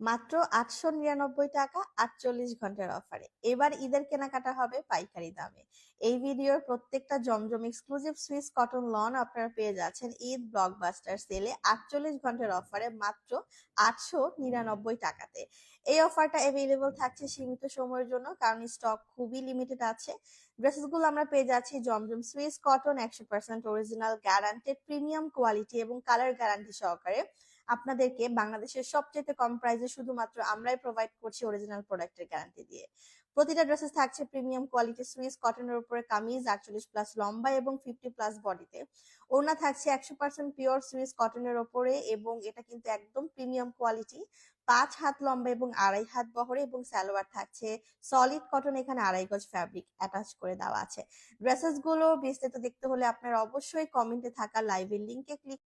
মাত্র ৮৯৯ টাকা ৪৮ ঘন্টার অফারে। এবার ঈদের কেনাকাটা হবে পাইকারি দামে। এই ভিডিওর প্রত্যেকটা জমজম এক্সক্লুসিভ সুইস কটন লন আপনারা পেয়ে যাচ্ছেন ঈদ ব্লকবাস্টার সেলে ৪৮ ঘন্টার অফারে মাত্র ৮৯৯ টাকাতে। এই অফারটা অ্যাভেলেবল থাকছে সীমিত সময়ের জন্য, কারণ স্টক খুবই লিমিটেড আছে। ড্রেসেসগুলো আমরা পেয়ে যাচ্ছি Zamzam Swiss cotton ১০০% original guaranteed premium quality এবং কালার গ্যারান্টি সহকারে। আপনাদেরকে বাংলাদেশের সবচেয়ে কম প্রাইসে শুধুমাত্র আমরাই প্রোভাইড করছি অরিজিনাল প্রোডাক্টের গ্যারান্টি দিয়ে। প্রতিটা ড্রেসেস থাকছে প্রিমিয়াম কোয়ালিটি সুইস কটনের উপরে কামিজ ৪৮+ লম্বা এবং 50+ বডিতে। ওড়না থাকছে ১০০% পিওর সুইস কটনের উপরে, এবং এটা কিন্তু একদম প্রিমিয়াম কোয়ালিটি, ৫ হাত লম্বা এবং ২.৫ হাত বহরে, এবং সালোয়ার থাকছে সলিড কটন, এখানে ২.৫ গজ ফ্যাব্রিক অ্যাটাচ করে দেওয়া আছে। ড্রেসেস গুলো বিস্তারিত দেখতে হলে আপনারা অবশ্যই কমেন্টে থাকা লাইভের লিংকে ক্লিক